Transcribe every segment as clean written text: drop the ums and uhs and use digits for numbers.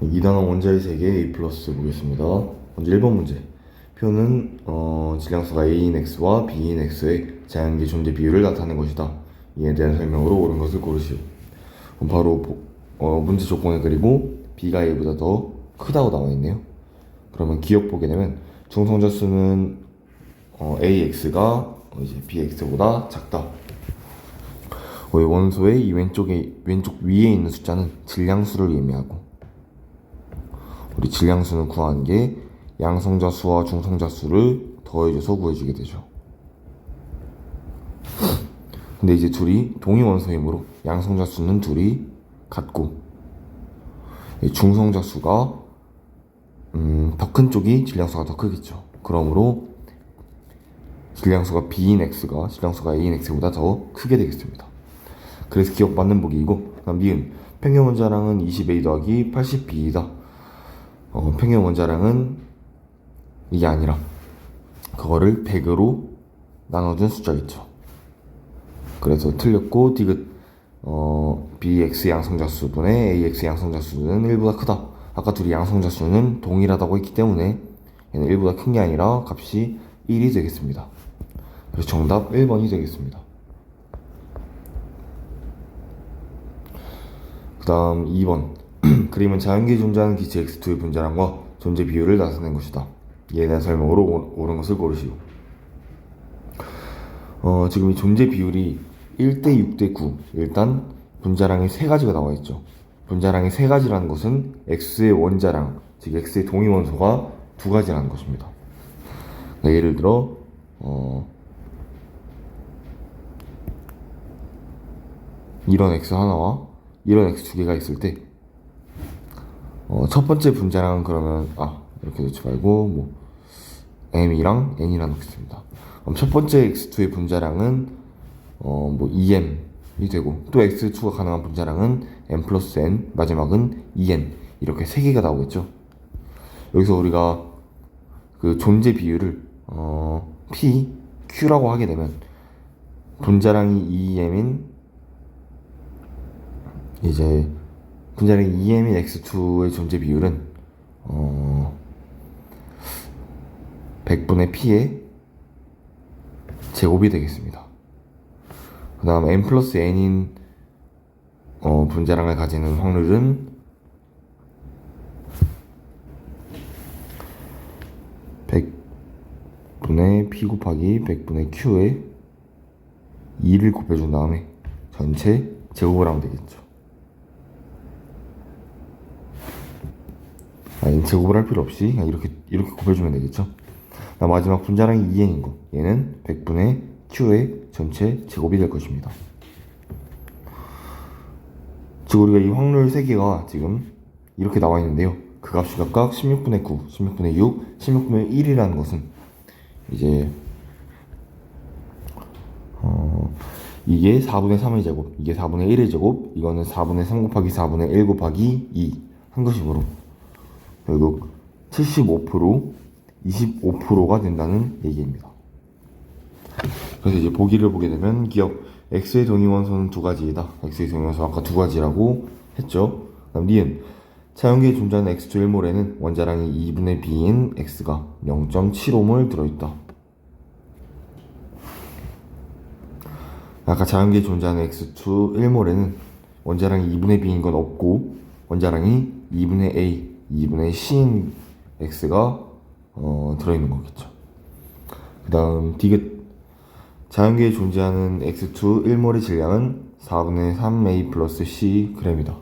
2단원 원자의 세계 A 플러스 보겠습니다. 먼저 1번 문제. 표는 질량수가 A인 X와 B인 X의 자연계 존재 비율을 나타낸 것이다. 이에 대한 설명으로 옳은 것을 고르시오. 그럼 바로 문제 조건을 그리고 B가 A보다 더 크다고 나와 있네요. 그러면 기억 보게 되면 중성자 수는 AX가 이제 BX보다 작다. 원소의 이 왼쪽 위에 있는 숫자는 질량수를 의미하고, 우리 질량수는 구한 게 양성자 수와 중성자 수를 더해줘서 구해주게 되죠. 근데 이제 둘이 동위 원소이므로 양성자 수는 둘이 같고, 중성자 수가 더 큰 쪽이 질량수가 더 크겠죠. 그러므로 질량수가 B인 X가 질량수가 A인 X보다 더 크게 되겠습니다. 그래서 기억 맞는 보기이고, 그다음 니은 평균 원자량은 20A 더하기 80B이다. 평균 원자량은 이게 아니라 그거를 100으로 나눠준 숫자겠죠. 그래서 틀렸고, 디귿 BX 양성자수 분의 AX 양성자수는 1보다 크다. 아까 둘이 양성자수는 동일하다고 했기 때문에 얘는 1보다 큰 게 아니라 값이 1이 되겠습니다. 그래서 정답 1번이 되겠습니다. 그 다음 2번. 그림은 자연계에 존재하는 기체 X2의 분자량과 존재 비율을 나타낸 것이다. 이에 대한 설명으로 옳은 것을 고르시오. 지금 이 존재 비율이 1대 6대 9. 일단 분자량이 3가지가 나와 있죠. 분자량이 3가지라는 것은 X의 원자량, 즉 X의 동위원소가 2가지라는 것입니다. 그러니까 예를 들어 이런 X 하나와 이런 X 2개가 있을 때 첫 번째 분자량은 그러면 이렇게 넣지 말고 M이랑 N이랑 넣겠습니다. 그럼 첫 번째 X2의 분자량은 2M이 되고, 또 X2가 가능한 분자량은 M 플러스 N, 마지막은 2N, 이렇게 3개가 나오겠죠. 여기서 우리가 그 존재 비율을 P, Q라고 하게 되면 분자량이 2M인 분자량이 2M인 X2의 존재 비율은 100분의 P의 제곱이 되겠습니다. 그 다음 M 플러스 N인 분자량을 가지는 확률은 100분의 P 곱하기 100분의 Q에 2를 곱해준 다음에 전체 제곱을 하면 되겠죠. 제곱을 할 필요 없이 그냥 이렇게 곱해주면 되겠죠. 마지막 분자량이 2N인 거, 얘는 100분의 Q의 전체 제곱이 될 것입니다. 즉 우리가 이 확률 3개가 지금 이렇게 나와 있는데요. 그 값이 각각 16분의 9, 16분의 6, 16분의 1이라는 것은 이제 이게 4분의 3의 제곱, 이게 4분의 1의 제곱, 이거는 4분의 3 곱하기 4분의 1 곱하기 2 한 것이므로 결국 75%, 25%가 된다는 얘기입니다. 그래서 이제 보기를 보게 되면 기억 X의 동위원소는 2가지이다. X의 동위원소 아까 2가지라고 했죠. 그다음 니은 자연계에 존재하는 X2 1몰에는 원자량이 2분의 B인 X가 0.75몰 들어있다. 아까 자연계에 존재하는 X2 1몰에는 원자량이 2분의 B인 건 없고 원자량이 2분의 A, 2분의 C인 X가 들어있는 거겠죠. 그 다음 디귿 자연계에 존재하는 X2 1몰의 질량은 4분의 3A 플러스 C g이다.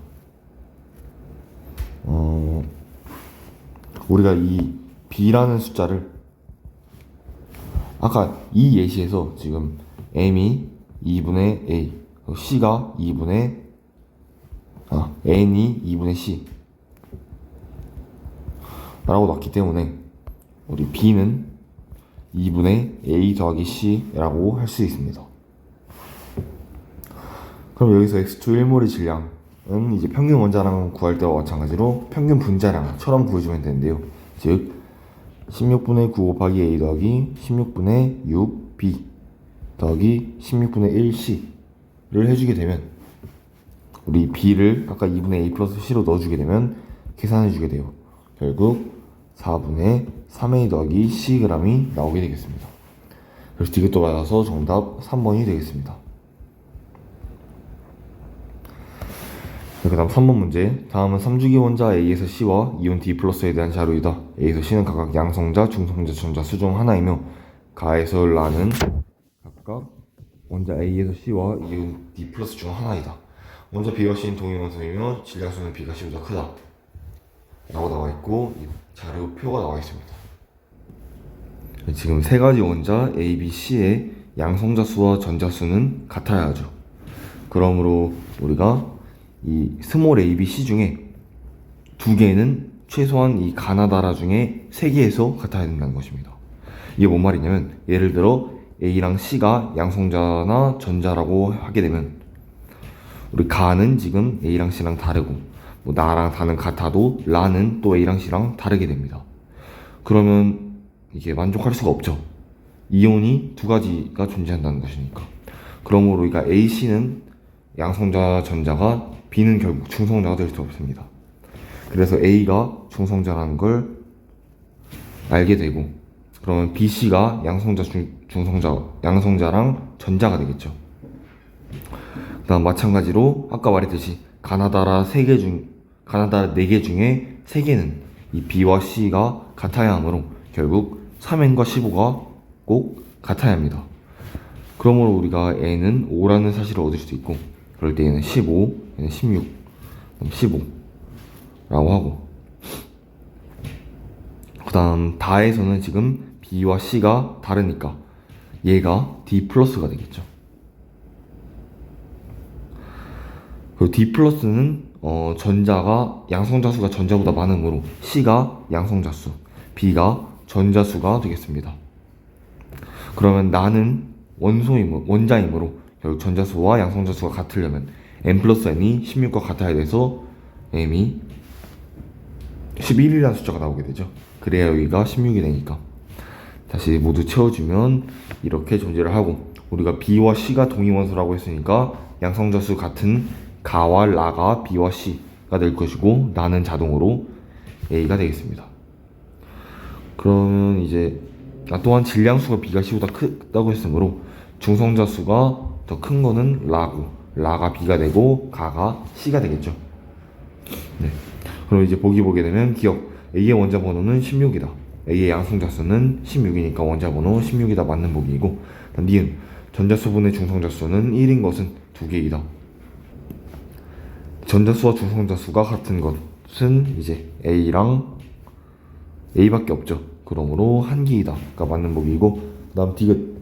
우리가 이 B라는 숫자를 아까 이 예시에서 지금 M이 2분의 A, C가 2분의 N이 2분의 C 라고 놨기 때문에 우리 B는 2분의 A 더하기 C라고 할 수 있습니다. 그럼 여기서 X2 1몰의 질량은 이제 평균 원자량 구할 때와 마찬가지로 평균 분자량처럼 구해주면 되는데요. 즉 16분의 9 곱하기 A 더하기 16분의 6 B 더하기 16분의 1 C를 해주게 되면 우리 B를 아까 2분의 A 플러스 C로 넣어주게 되면 계산해주게 돼요. 결국 4분의 3a 더하기 cg이 나오게 되겠습니다. 그래서 디귿도 맞아서 정답 3번이 되겠습니다. 그 다음 3번 문제. 다음은 3주기 원자 A에서 C와 이온 D 플러스에 대한 자료이다. A에서 C는 각각 양성자, 중성자, 전자 수 중 하나이며 가에서 라는 각각 원자 A에서 C와 이온 D 플러스 중 하나이다. 원자 B와 C는 동위원소이며 질량수는 B가 C보다 크다 라고 나와있고 자료표가 나와있습니다. 지금 세 가지 원자 A, B, C의 양성자 수와 전자 수는 같아야 하죠. 그러므로 우리가 이 스몰 A, B, C 중에 두 개는 최소한 이 가나다라 중에 세 개에서 같아야 된다는 것입니다. 이게 뭔 말이냐면 예를 들어 A랑 C가 양성자나 전자라고 하게 되면 우리 가는 지금 A랑 C랑 다르고 뭐 나랑 다는 같아도 라는 또 A랑 C랑 다르게 됩니다. 그러면 이게 만족할 수가 없죠. 이온이 두 가지가 존재한다는 것이니까. 그러므로 우리가 A, C는 양성자, 전자가 B는 결국 중성자가 될 수 없습니다. 그래서 A가 중성자라는 걸 알게 되고 그러면 B, C가 양성자, 양성자랑 전자가 되겠죠. 그 다음 마찬가지로 아까 말했듯이 가나다라 4개 중에 3개는 이 B와 C가 같아야 하므로 결국 3n과 15가 꼭 같아야 합니다. 그러므로 우리가 n은 5라는 사실을 얻을 수 있고 그럴 때 얘는 15, 얘는 16, 15라고 하고 그 다음 다에서는 지금 B와 C가 다르니까 얘가 D 플러스가 되겠죠. 그리고 D 플러스는 전자가 양성자수가 전자보다 많으므로 C가 양성자수, B가 전자수가 되겠습니다. 그러면 나는 원자이므로 결국 전자수와 양성자수가 같으려면 m 플러스 n이 16과 같아야 돼서 m이 11이라는 숫자가 나오게 되죠. 그래야 여기가 16이 되니까 다시 모두 채워주면 이렇게 존재를 하고 우리가 B와 C가 동위원소라고 했으니까 양성자수 같은 가와 라가 B와 C가 될 것이고 나는 자동으로 A가 되겠습니다. 그러면 이제 또한 질량수가 B가 C보다 크다고 했으므로 중성자수가 더 큰 거는 라가 B가 되고 가가 C가 되겠죠. 네. 그럼 이제 보게 되면 기억 A의 원자 번호는 16이다. A의 양성자수는 16이니까 원자 번호 16이다 맞는 보기이고 니은 전자수분의 중성자수는 1인 것은 2개이다. 전자수와 중성자수가 같은 것은 이제 A밖에 없죠. 그러므로 1개이다가 맞는 보기이고 그 다음 디귿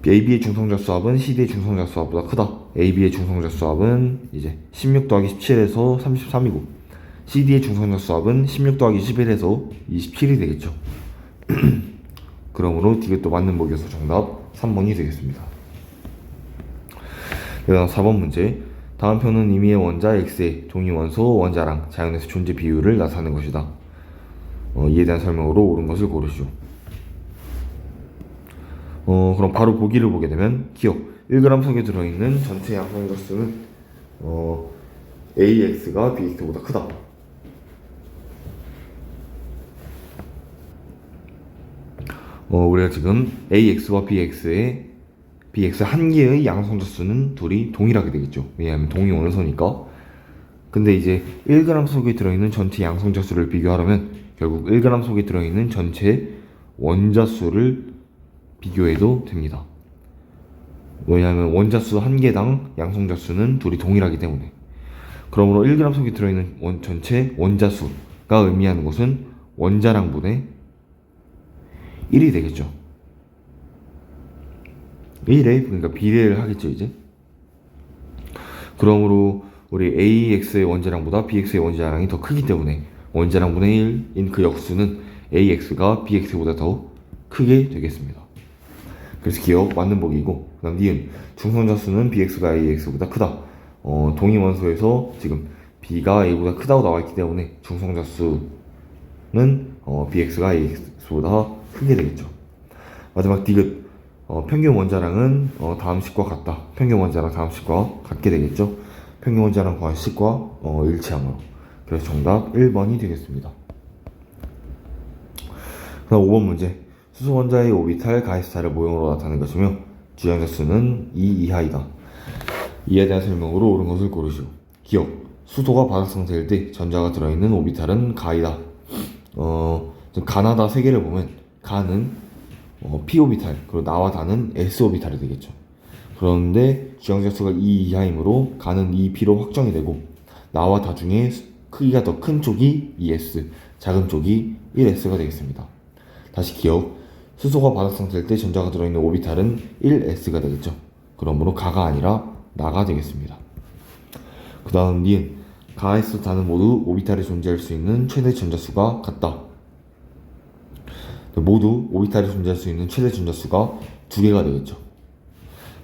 AB의 중성자수합은 CD의 중성자수합보다 크다. AB의 중성자수합은 이제 16 더하기 17에서 33이고 CD의 중성자수합은 16 더하기 11에서 27이 되겠죠. 그러므로 디귿도 맞는 보기여서 정답 3번이 되겠습니다. 그 다음 4번 문제. 다음 표는 임의의 원자 X의 동위원소 원자랑 자연에서 존재 비율을 나타내는 것이다. 이에 대한 설명으로 옳은 것을 고르시오. 그럼 바로 보기를 보게 되면 기억 1g 속에 들어있는 전체 양성자수는 AX가 BX보다 크다. 우리가 지금 AX와 BX 한 개의 양성자수는 둘이 동일하게 되겠죠. 왜냐하면 동위원소니까. 근데 이제 1g 속에 들어있는 전체 양성자수를 비교하려면 결국 1g 속에 들어있는 전체 원자수를 비교해도 됩니다. 왜냐하면 원자수 한 개당 양성자수는 둘이 동일하기 때문에. 그러므로 1g 속에 들어있는 전체 원자수가 의미하는 것은 원자량분의 1이 되겠죠. 1에 그러니까 비례를 하겠죠 이제. 그러므로 우리 AX의 원자량보다 BX의 원자량이 더 크기 때문에 원자량분의 1인 그 역수는 AX가 BX보다 더 크게 되겠습니다. 그래서 기억 맞는 보기이고 그 다음 니은 중성자수는 BX가 AX보다 크다. 동위원소에서 지금 B가 A보다 크다고 나와있기 때문에 중성자수는 BX가 AX보다 크게 되겠죠. 마지막 디귿 평균 원자량은 다음 식과 같다. 평균 원자량 다음 식과 같게 되겠죠. 평균 원자량 구한 식과 일치하므로 그래서 정답 1번이 되겠습니다. 그다음 5번 문제. 수소 원자의 오비탈 가이스타를 모형으로 나타낸 것이며 주양자 수는 2 이하이다. 이에 대한 설명으로 옳은 것을 고르시오. 기억. 수소가 바닥 상태일 때 전자가 들어있는 오비탈은 가이다. 가나다 세 개를 보면 가는 p 오비탈, 그리고 나와 다는 s 오비탈이 되겠죠. 그런데 주양자 수가 2 이하이므로 가는 2p로 확정이 되고 나와 다 중에 크기가 더 큰 쪽이 2s, 작은 쪽이 1s가 되겠습니다. 다시 기억. 수소가 바닥 상태일 때 전자가 들어있는 오비탈은 1s가 되겠죠. 그러므로 가가 아니라 나가 되겠습니다. 그 다음 니은. 가에서 다는 모두 오비탈에 존재할 수 있는 최대 전자수가 같다. 모두 오비탈에 존재할 수 있는 최대 전자수가 2개가 되겠죠.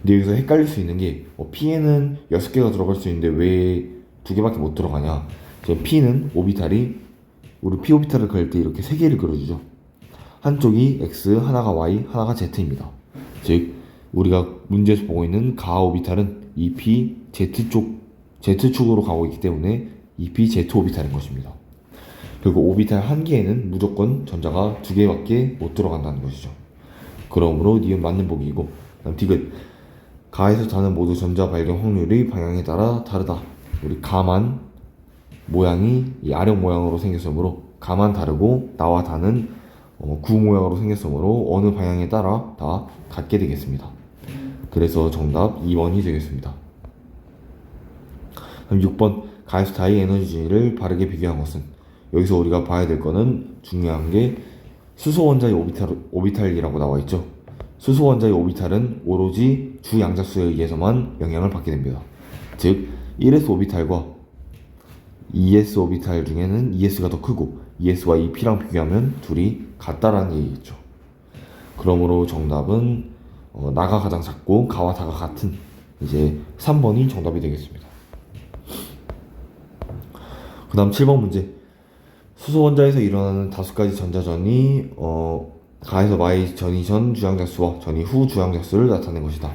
근데 여기서 헷갈릴 수 있는 게 P에는 6개가 들어갈 수 있는데 왜 2개밖에 못 들어가냐. P는 오비탈이 우리 P 오비탈을 그릴 때 이렇게 3개를 그려주죠. 한쪽이 X, 하나가 Y, 하나가 Z입니다. 즉 우리가 문제에서 보고 있는 가 오비탈은 EP Z축으로 가고 있기 때문에 EP Z 오비탈인 것입니다. 그리고 오비탈 한 개에는 무조건 전자가 2개밖에 못 들어간다는 것이죠. 그러므로 니은 맞는 보기이고, 다음 디귿. 가에서 다는 모두 전자 발견 확률이 방향에 따라 다르다. 우리 가만 모양이 이 아령 모양으로 생겼으므로 가만 다르고 나와 다는 구 모양으로 생겼으므로 어느 방향에 따라 다 같게 되겠습니다. 그래서 정답 2번이 되겠습니다. 그럼 6번. 가에서 다의 에너지를 바르게 비교한 것은. 여기서 우리가 봐야 될 거는 중요한 게 수소 원자의 오비탈이라고 나와 있죠. 수소 원자의 오비탈은 오로지 주 양자수에 의해서만 영향을 받게 됩니다. 즉 1s 오비탈과 2s 오비탈 중에는 2s가 더 크고 2s와 2p랑 비교하면 둘이 같다라는 얘기겠죠. 그러므로 정답은 나가 가장 작고 가와 다가 같은 이제 3번이 정답이 되겠습니다. 그 다음 7번 문제. 수소 원자에서 일어나는 5가지 전자전이 가에서 마의 전이 전 주양자수와 전이 후 주양자수를 나타낸 것이다.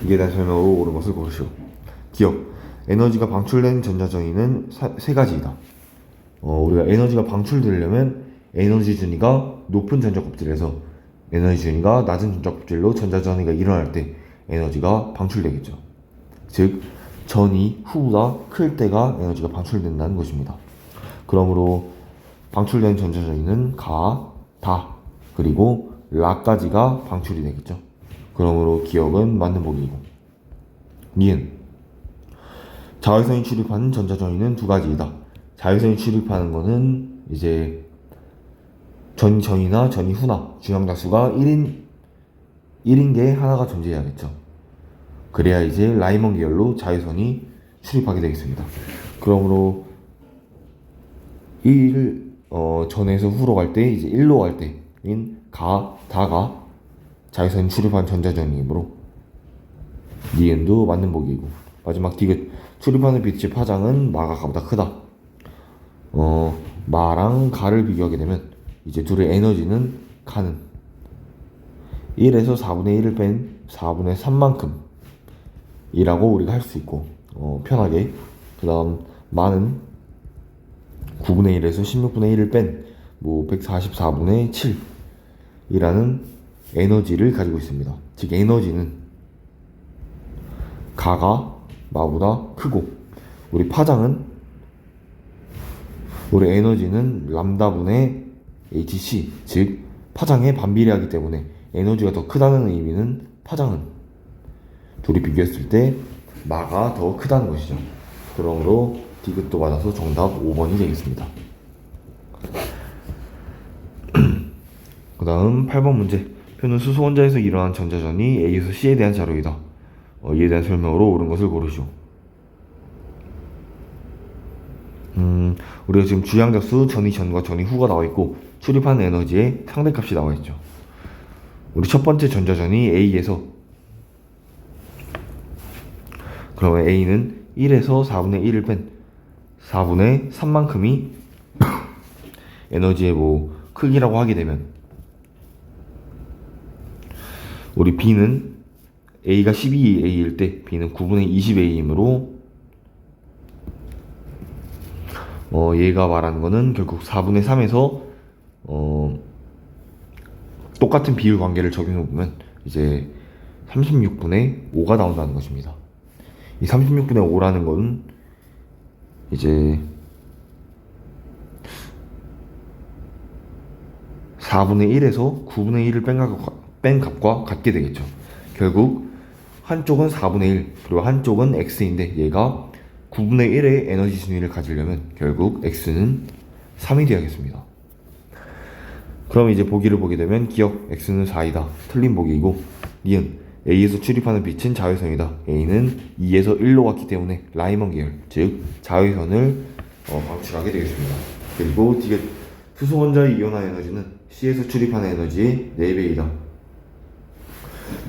이에 대한 설명으로 옳은 것을 고르시오. 기억. 에너지가 방출된 전자전이는 3가지이다. 우리가 에너지가 방출되려면 에너지 준위가 높은 전자껍질에서 에너지 준위가 낮은 전자껍질로 전자전이가 일어날 때 에너지가 방출되겠죠. 즉 전이 후보다 클 때가 에너지가 방출된다는 것입니다. 그러므로 방출된 전자전이는 가, 다, 그리고 라까지가 방출이 되겠죠. 그러므로 기억은 맞는 보기이고. 니은. 자외선이 출입하는 전자전이는 2가지이다. 자외선이 출입하는 거는 이제 전이나 전이 후나 주양자수가 1인 게 하나가 존재해야겠죠. 그래야 이제 라이먼 계열로 자외선이 출입하게 되겠습니다. 그러므로 1 전에서 후로 갈 때 이제 1로 갈 때인 가, 다가 자외선이 출입한 전자전이므로 니은도 맞는 보기이고. 마지막 디귿. 출입하는 빛의 파장은 마가 가보다 크다. 마랑 가를 비교하게 되면 이제 둘의 에너지는 가는 1에서 4분의 1을 뺀 4분의 3만큼 이라고 우리가 할 수 있고, 편하게. 그 다음 마는 9분의 1에서 16분의 1을 뺀 144분의 7 이라는 에너지를 가지고 있습니다. 즉 에너지는 가가 마보다 크고, 우리 파장은 우리 에너지는 람다분의 hc, 즉 파장에 반비례하기 때문에 에너지가 더 크다는 의미는 파장은 둘이 비교했을 때 마가 더 크다는 것이죠. 그러므로 디귿도 맞아서 정답 5번이 되겠습니다. 그 다음 8번 문제. 표는 수소 원자에서 일어난 전자전이 A에서 C에 대한 자료이다. 이에 대한 설명으로 옳은 것을 고르시오. 우리가 지금 주양자수 전이 전과 전이 후가 나와 있고 출입하는 에너지의 상대값이 나와 있죠. 우리 첫 번째 전자전이 A에서, 그러면 A는 1에서 4분의 1을 뺀 4분의 3만큼이 에너지의 크기라고 하게 되면, 우리 B는 A가 12A일 때 B는 9분의 20A이므로 얘가 말하는 거는 결국 4분의 3에서 똑같은 비율 관계를 적용해 보면 이제 36분의 5가 나온다는 것입니다. 이 36분의 5라는 건 이제 4분의 1에서 9분의 1을 뺀 값과 같게 되겠죠. 결국 한쪽은 4분의 1 그리고 한쪽은 x인데 얘가 9분의 1의 에너지 순위를 가지려면 결국 x는 3이 되어야겠습니다. 그럼 이제 보기를 보게 되면 기억 x는 4이다. 틀린 보기이고 니은 A에서 출입하는 빛은 자외선이다. A는 2에서 1로 갔기 때문에 라이먼 계열 즉 자외선을 방출하게 되겠습니다. 그리고 뒤에 수소 원자의 이온화 에너지는 C에서 출입하는 에너지의 4배이다.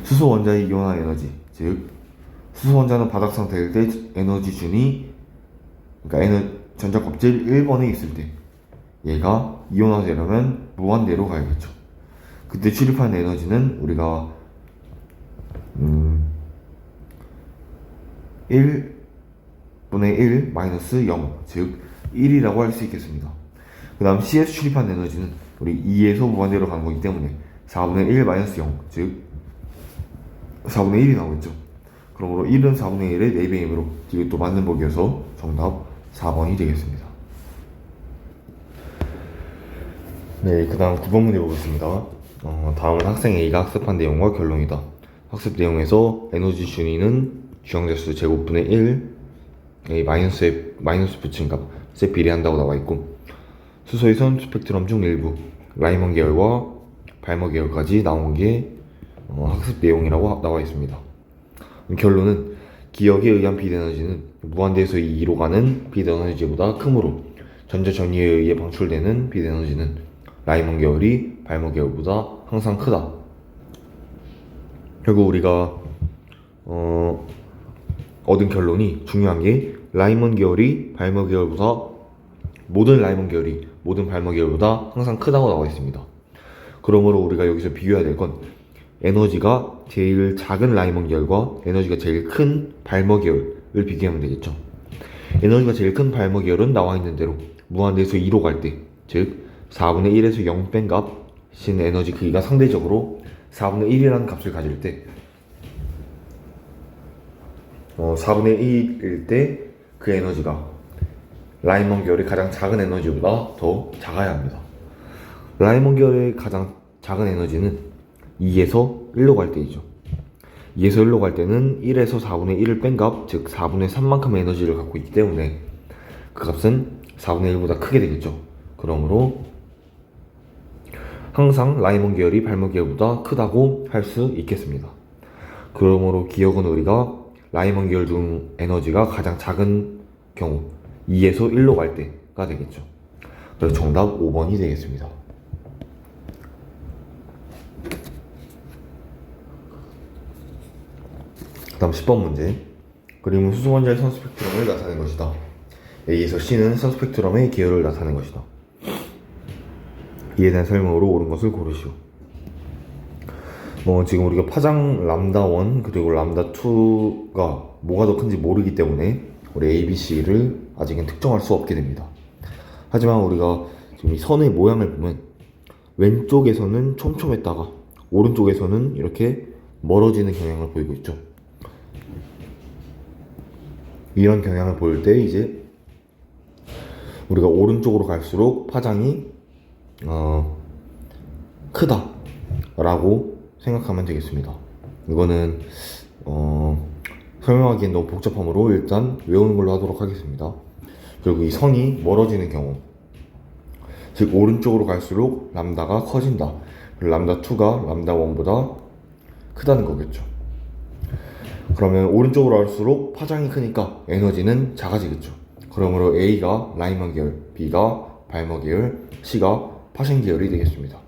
수소 원자의 이온화 에너지 즉 수소 원자는 바닥 상태일 때 에너지 준이 그러니까 전자 껍질 1번에 있을 때 얘가 이온화되려면 무한대로 가야겠죠. 그때 출입하는 에너지는 우리가 1분의 1 마이너스 0 즉 1이라고 할 수 있겠습니다. 그 다음 C에서 출입하는 에너지는 우리 2에서 무한대로 가는 거기 때문에 4분의 1 마이너스 0 즉 4분의 1이 나오겠죠. 그러므로 1은 4분의 1의 4배이므로 이게 또 맞는 보기여서 정답 4번이 되겠습니다. 네, 그 다음 9번 문제 보겠습니다. 다음은 학생 A가 학습한 내용과 결론이다. 학습 내용에서 에너지 준위는 주황자수 제곱분의 1 A 마이너스 붙인 값에 비례한다고 나와 있고 수소의 선 스펙트럼 중 일부 라이먼 계열과 발머 계열까지 나온 게 학습 내용이라고 나와 있습니다. 결론은 기억에 의한 빛 에너지는 무한대에서 2로 가는 빛 에너지보다 크므로 전자 전위에 의해 방출되는 빛 에너지는 라이먼 계열이 발머 계열보다 항상 크다. 결국 우리가 얻은 결론이 중요한 게 라이먼 계열이 발머 계열보다 모든 발머 계열보다 항상 크다고 나와 있습니다. 그러므로 우리가 여기서 비교해야 될 건 에너지가 제일 작은 라이먼 계열과 에너지가 제일 큰 발머 계열을 비교하면 되겠죠. 에너지가 제일 큰 발머 계열은 나와 있는 대로 무한대에서 2로 갈 때, 즉 4분의 1에서 0 뺀 값인 에너지 크기가 상대적으로 4분의 1이라는 값을 가질 때 4분의 1일 때 그 에너지가 라이먼 계열의 가장 작은 에너지보다 더 작아야 합니다. 라이먼 계열의 가장 작은 에너지는 2에서 1로 갈 때이죠. 2에서 1로 갈 때는 1에서 4분의 1을 뺀 값, 즉 4분의 3만큼의 에너지를 갖고 있기 때문에 그 값은 4분의 1보다 크게 되겠죠. 그러므로 항상 라이먼 계열이 발머 계열보다 크다고 할 수 있겠습니다. 그러므로 기억은 우리가 라이먼 계열 중 에너지가 가장 작은 경우 2에서 1로 갈 때가 되겠죠. 그래서 정답 5번이 되겠습니다. 그 다음 10번 문제. 그림은 수소 원자의 선 스펙트럼을 나타낸 것이다. A에서 C는 선 스펙트럼의 계열을 나타낸 것이다. 이에 대한 설명으로 옳은 것을 고르시오. 지금 우리가 파장 람다1 그리고 람다2가 뭐가 더 큰지 모르기 때문에 우리 A, B, C를 아직은 특정할 수 없게 됩니다. 하지만 우리가 지금 이 선의 모양을 보면 왼쪽에서는 촘촘했다가 오른쪽에서는 이렇게 멀어지는 경향을 보이고 있죠. 이런 경향을 보일 때 이제 우리가 오른쪽으로 갈수록 파장이 크다 라고 생각하면 되겠습니다. 이거는 설명하기엔 너무 복잡하므로 일단 외우는 걸로 하도록 하겠습니다. 그리고 이 선이 멀어지는 경우, 즉 오른쪽으로 갈수록 람다가 커진다. 람다2가 람다1보다 크다는 거겠죠. 그러면 오른쪽으로 갈수록 파장이 크니까 에너지는 작아지겠죠. 그러므로 A가 라이먼 계열, B가 발머 계열, C가 파생 계열이 되겠습니다.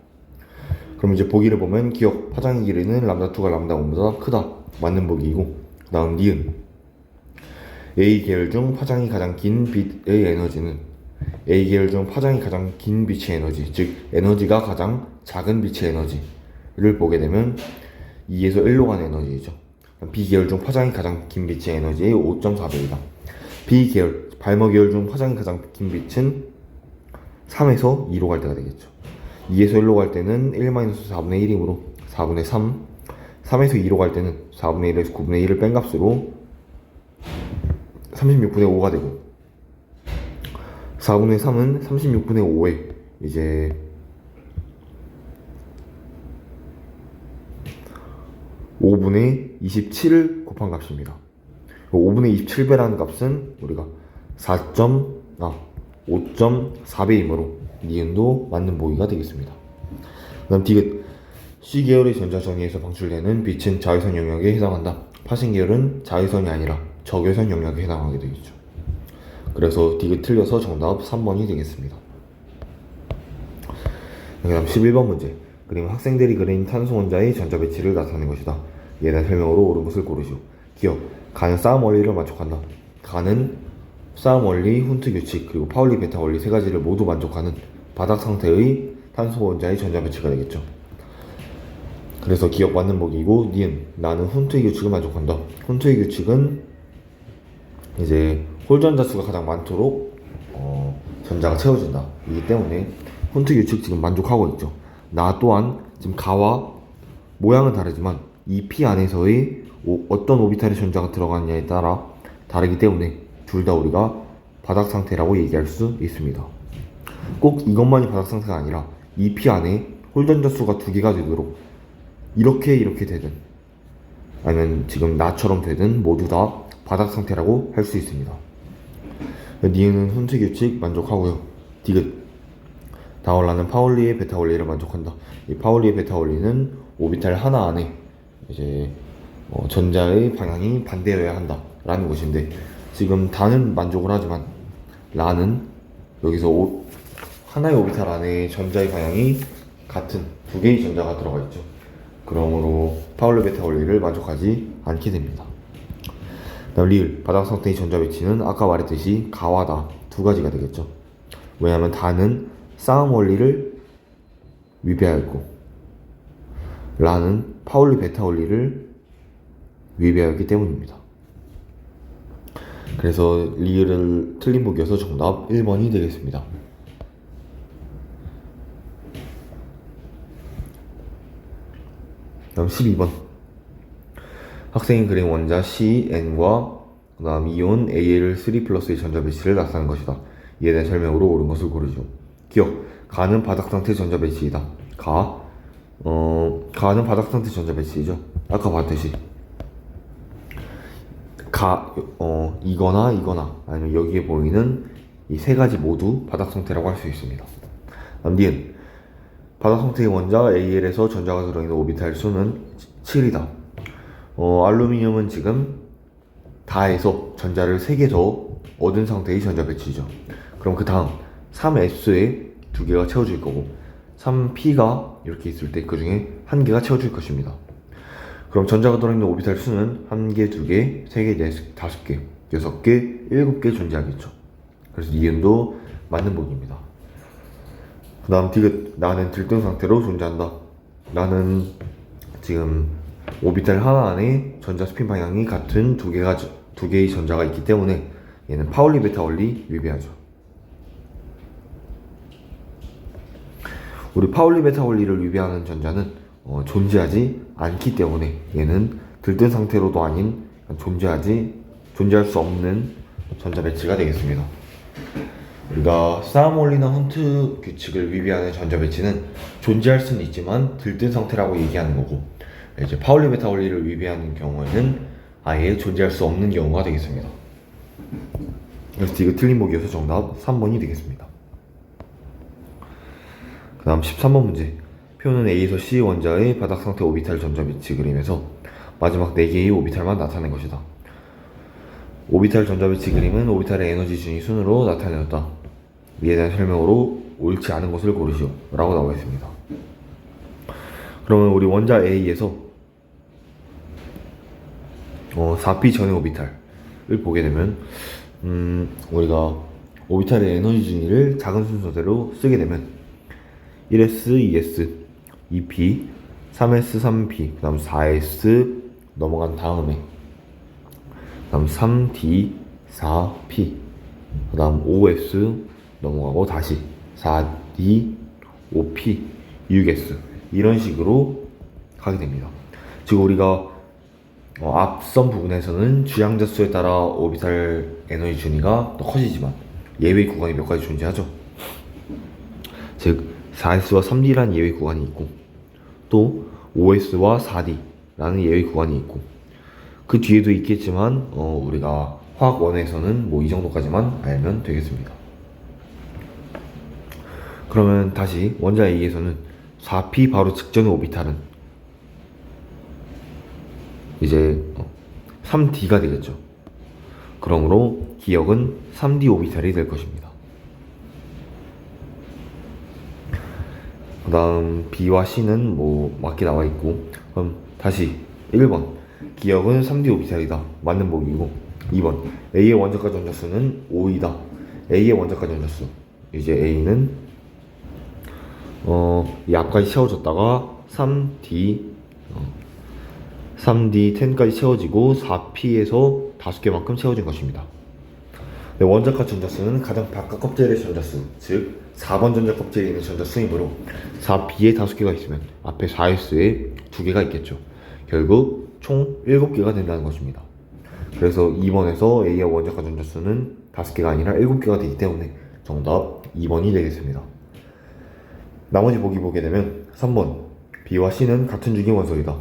그럼 이제 보기를 보면 기억, 파장의 길이는 람다2가 람다1보다 크다. 맞는 보기이고, 그 다음 니은 A 계열 중 파장이 가장 긴 빛의 에너지는 A 계열 중 파장이 가장 긴 빛의 에너지, 즉 에너지가 가장 작은 빛의 에너지를 보게 되면 2에서 1로 가는 에너지이죠. B 계열 중 파장이 가장 긴 빛의 에너지의 5.4배이다. B 계열 발먹이열 중 파장이 가장 긴 빛은 3에서 2로 갈 때가 되겠죠. 2에서 1로 갈 때는 1-4분의 1이므로 4분의 3, 3에서 2로 갈 때는 4분의 1에서 9분의 1을 뺀 값으로 36분의 5가 되고, 4분의 3은 36분의 5에 이제 5분의 27을 곱한 값입니다. 5분의 27배라는 값은 우리가 5.4배이므로 니은도 맞는 보기가 되겠습니다. 그 다음 디귿. C계열의 전자 정의에서 방출되는 빛은 자외선 영역에 해당한다. 파생 계열은 자외선이 아니라 적외선 영역에 해당하게 되겠죠. 그래서 디귿 틀려서 정답 3번이 되겠습니다. 그 다음 11번 문제. 그림 학생들이 그린 탄소 원자의 전자 배치를 나타낸 것이다. 이에 대한 설명으로 옳은 것을 고르시오. 기억. 가는 싸움 원리를 만족한다. 가는 싸움 원리, 훈트 규칙, 그리고 파울리 베타 원리 세 가지를 모두 만족하는 바닥 상태의 탄소 원자의 전자 배치가 되겠죠. 그래서 기억 맞는 보기이고, 니은 나는 훈트의 규칙을 만족한다. 훈트의 규칙은 이제 홀전자 수가 가장 많도록 전자가 채워진다. 이기 때문에 훈트 규칙 지금 만족하고 있죠. 나 또한 지금 가와 모양은 다르지만 이 P 안에서의 어떤 오비탈의 전자가 들어가느냐에 따라 다르기 때문에 둘 다 우리가 바닥 상태라고 얘기할 수 있습니다. 꼭 이것만이 바닥 상태가 아니라 이 P 안에 홀전자 수가 두 개가 되도록 이렇게 되든 아니면 지금 나처럼 되든 모두 다 바닥 상태라고 할 수 있습니다. 니은은 훈트 규칙 만족하고요. 디귿. 다올라는 파울리의 베타 원리를 만족한다. 이 파울리의 베타 원리는 오비탈 하나 안에 이제 전자의 방향이 반대여야 한다 라는 것인데, 지금 다는 만족을 하지만 라는 여기서 하나의 오비탈 안에 전자의 방향이 같은 두 개의 전자가 들어가 있죠. 그러므로 파울리 베타 원리를 만족하지 않게 됩니다. 다음 리을. 바닥 상태의 전자 배치는 아까 말했듯이 가와 다 두 가지가 되겠죠. 왜냐하면 다는 싸움 원리를 위배하였고 라는 파울리 베타 원리를 위배하였기 때문입니다. 그래서 리을을 틀린 보기여서 정답 1번이 되겠습니다. 다음 12번. 학생이 그린 원자 CN과 그 다음 이온 Al3 플러스의 전자 배치를 나타낸 것이다. 이에 대한 설명으로 옳은 것을 고르죠. 기억. 가는 바닥 상태 전자 배치이다. 가는 바닥 상태 전자 배치이죠. 아까 봤듯이 이거나 아니면 여기에 보이는 이 세 가지 모두 바닥 상태라고 할 수 있습니다. 다음 니은. 바닥 상태의 원자 AL에서 전자가 들어있는 오비탈 수는 7이다. 알루미늄은 지금 다에서 전자를 3개 더 얻은 상태의 전자 배치죠. 그럼 그 다음 3S에 2개가 채워질 거고 3P가 이렇게 있을 때 그 중에 1개가 채워질 것입니다. 그럼 전자가 들어있는 오비탈 수는 1개, 2개, 3개, 4개, 5개, 6개, 7개 존재하겠죠. 그래서 니은도 맞는 보기입니다. 그 다음 디귿. 나는 들뜬 상태로 존재한다. 나는 지금 오비탈 하나 안에 전자 스핀 방향이 같은 두 개의 전자가 있기 때문에 얘는 파울리 베타 원리 위배하죠. 우리 파울리 베타 원리를 위배하는 전자는 존재하지 않기 때문에 얘는 들뜬 상태로도 아닌 존재할 수 없는 전자 배치가 되겠습니다. 우리가 싸움 원리나 훈트 규칙을 위배하는 전자 배치는 존재할 수는 있지만 들뜬 상태라고 얘기하는 거고, 이제 파울리 베타 원리를 위배하는 경우에는 아예 존재할 수 없는 경우가 되겠습니다. 그래서 이거 틀린 보기여서 정답 3번이 되겠습니다. 그 다음 13번 문제. 표는 A에서 C 원자의 바닥 상태 오비탈 전자 배치 그림에서 마지막 4개의 오비탈만 나타낸 것이다. 오비탈 전자 배치 그림은 오비탈의 에너지 준위 순으로 나타내었다. 이에 대한 설명으로 옳지 않은 것을 고르시오 라고 나와 있습니다. 그러면 우리 원자 A에서 4p 전의 오비탈을 보게 되면 우리가 오비탈의 에너지 준위를 작은 순서대로 쓰게 되면 1s, 2s, 2p, 3s, 3p, 그 다음 4s 넘어간 다음에 그 다음 3d, 4p 그 다음 OS 넘어가고 다시 4D, OP, 6S 이런 식으로 가게 됩니다. 즉 우리가 앞선 부분에서는 주양자 수에 따라 오비탈 에너지 준위가 더 커지지만 예외 구간이 몇 가지 존재하죠. 즉 4S와 3D라는 예외 구간이 있고 또 5S와 4D라는 예외 구간이 있고 그 뒤에도 있겠지만 우리가 화학 1에서는 뭐 이 정도까지만 알면 되겠습니다. 그러면 다시 원자 A에서는 4P 바로 직전의 오비탈은 이제 3D가 되겠죠. 그러므로 기억은 3D 오비탈이 될 것입니다. 그 다음 B와 C는 뭐 맞게 나와 있고, 그럼 다시 1번 기억은 3D 오비탈이다. 맞는 보기이고, 2번 A의 원자과 전자수는 5이다. A의 원자과 전자수, 이제 A는 이 앞까지 채워졌다가 3D 10까지 채워지고 4P에서 5개만큼 채워진 것입니다. 원자과 전자수는 가장 바깥 껍질의 전자수, 즉 4번 전자 껍질에 있는 전자수이므로 4P에 5개가 있으면 앞에 4S에 2개가 있겠죠. 결국 총 7개가 된다는 것입니다. 그래서 2번에서 A의 원자과 전자수는 5개가 아니라 7개가 되기 때문에 정답 2번이 되겠습니다. 나머지 보기 보게 되면 3번 B와 C는 같은 주기 원소이다.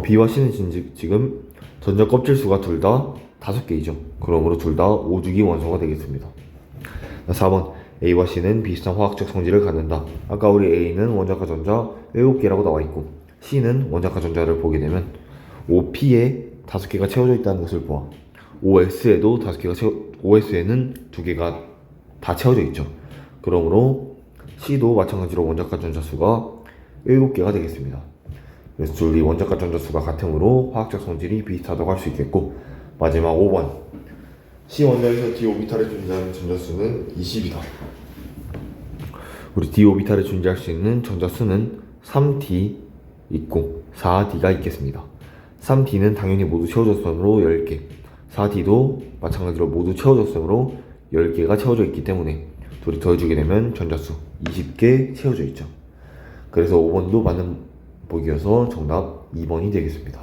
B와 C는 지금 전자 껍질 수가 둘 다 5개이죠. 그러므로 둘 다 5주기 원소가 되겠습니다. 4번 A와 C는 비슷한 화학적 성질을 갖는다. 아까 우리 A는 원자과 전자 7개라고 나와 있고 C는 원자과 전자를 보게 되면 5P에 5개가 채워져 있다는 것을 보아 5S에도 5S에는 2개가 다 채워져 있죠. 그러므로 C도 마찬가지로 원자과 전자수가 7개가 되겠습니다. 그래서 둘이 원자과 전자수가 같으므로 화학적 성질이 비슷하다고 할 수 있겠고, 마지막 5번 C 원자에서 D 오비탈에 존재하는 전자수는 20이다. 우리 D 오비탈에 존재할 수 있는 전자수는 3D 있고 4D가 있겠습니다. 3D는 당연히 모두 채워졌으므로 10개, 4D도 마찬가지로 모두 채워졌으므로 10개가 채워져 있기 때문에 둘이 더해주게 되면 전자수 20개 채워져 있죠. 그래서 5번도 맞는 보기여서 정답 2번이 되겠습니다.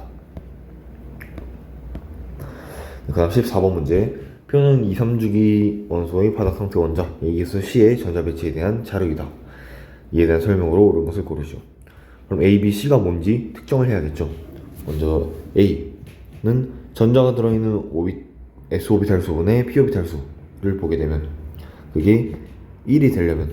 그 다음 14번 문제. 표는 2, 3주기 원소의 바닥 상태 원자 A에서 C의 전자 배치에 대한 자료이다. 이에 대한 설명으로 옳은 것을 고르시오. 그럼 A, B, C가 뭔지 특정을 해야겠죠. 먼저 A는 전자가 들어있는 S 오비탈 수분의 P 오비탈 수를 보게 되면 그게 1이 되려면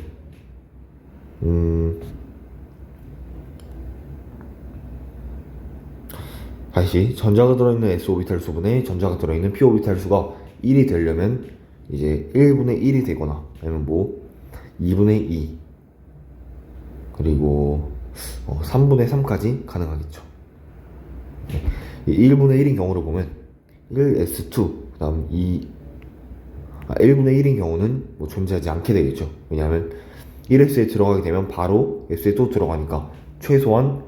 다시 전자가 들어있는 S 오비탈 수분에 전자가 들어있는 P 오비탈 수가 1이 되려면 이제 1분의 1이 되거나 아니면 뭐 2분의 2 그리고 3분의 3까지 가능하겠죠. 네. 1분의 1인 경우를 보면 1S2 그 다음 1분의 1인 경우는 뭐 존재하지 않게 되겠죠. 왜냐하면 1S에 들어가게 되면 바로 S에 또 들어가니까 최소한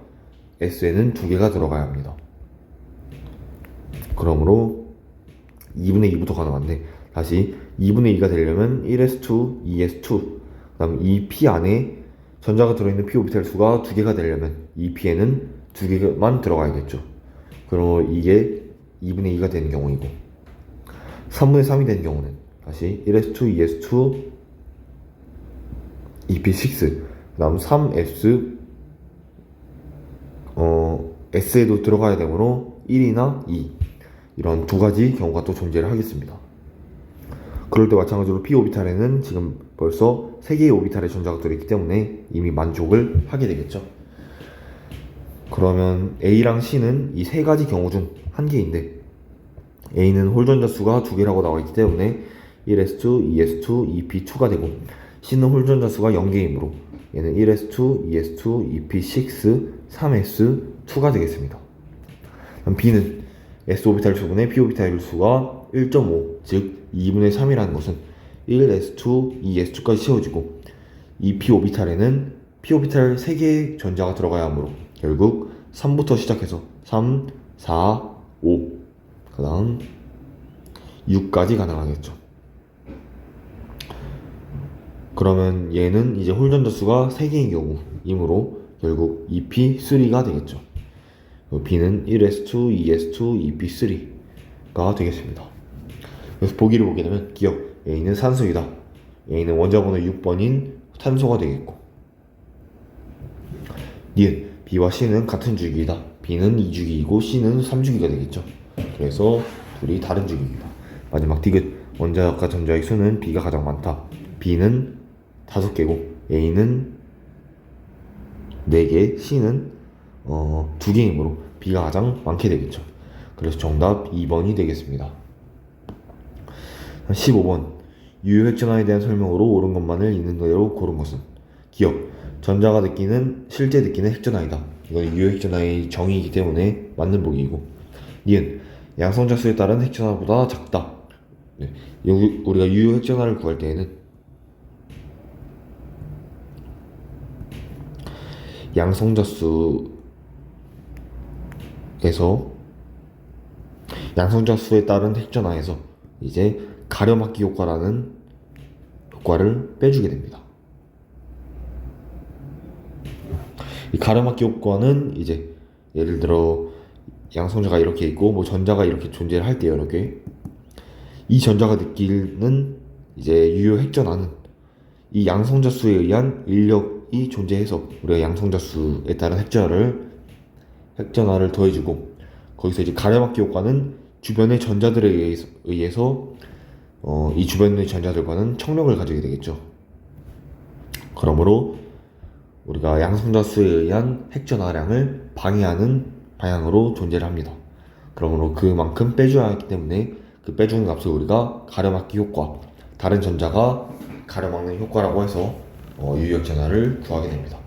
S에는 2개가 들어가야 합니다. 그러므로 2분의 2부터 가능한데 다시 2분의 2가 되려면 1S2, 2S2 그 다음 이 P 안에 전자가 들어있는 P 오비탈 수가 2개가 되려면 이 P에는 2개만 들어가야겠죠. 그럼 이게 2분의 2가 되는 경우이고 3분의 3이 되는 경우는 다시 1S2, 2S2, 2P6 그 다음 3S S에도 들어가야 되므로 1이나 2 이런 두 가지 경우가 또 존재를 하겠습니다. 그럴 때 마찬가지로 P 오비탈에는 지금 벌써 3개의 오비탈의 전자가 들어있기 때문에 이미 만족을 하게 되겠죠. 그러면 A랑 C는 이 세 가지 경우 중 한 개인데 A는 홀 전자 수가 2개라고 나와 있기 때문에 1S2, 2S2, 2P2가 되고 C는 홀 전자 수가 0개이므로 얘는 1S2, 2S2, 2P6, 3S2가 되겠습니다. 그럼 B는 S 오비탈 수분의 P 오비탈 수가 1.5, 즉 2분의 3이라는 것은 1S2, 2S2까지 채워지고 이 P 오비탈에는 P 오비탈 3개의 전자가 들어가야 하므로 결국 3부터 시작해서 3, 4, 5, 그 다음 6까지 가능하겠죠. 그러면 얘는 이제 홀전자수가 3개인 경우이므로 결국 EP3가 되겠죠. B는 1s2, 2s2, EP3가 되겠습니다. 그래서 보기를 보게 되면 기억 A는 산소이다. A는 원자번호 6번인 탄소가 되겠고, 니은 B와 C는 같은 주기이다. B는 2주기이고 C는 3주기가 되겠죠. 그래서 둘이 다른 주기입니다. 마지막 디귿 원자과 전자의 수는 B가 가장 많다. B는 5개고 A는 4개, C는 2개이므로 B가 가장 많게 되겠죠. 그래서 정답 2번이 되겠습니다. 15번 유효액전화에 대한 설명으로 옳은 것만을 있는 그대로 고른 것은? 기억 전자가 느끼는 실제 느끼는 핵전화이다. 이건 유효액전화의 정의이기 때문에 맞는 보기이고, 니은 양성자수에 따른 핵전화보다 작다. 네. 여기 우리가 유효액전화를 구할 때에는 양성자수에 따른 핵전화에서 이제 가려막기 효과라는 효과를 빼주게 됩니다. 이 가려막기 효과는 이제 예를 들어 양성자가 이렇게 있고 뭐 전자가 이렇게 존재를 할 때 여러 개, 이 전자가 느끼는 이제 유효 핵전화는 이 양성자수에 의한 인력이 존재해서 우리가 양성자수에 따른 핵전화를 더해주고, 거기서 이제 가려막기 효과는 주변의 전자들에 의해서 이 주변의 전자들과는 청력을 가지게 되겠죠. 그러므로 우리가 양성자수에 의한 핵전화량을 방해하는 방향으로 존재를 합니다. 그러므로 그만큼 빼줘야 하기 때문에 그 빼주는 값을 우리가 가려막기 효과, 다른 전자가 가려막는 효과라고 해서 유효액전화를 구하게 됩니다.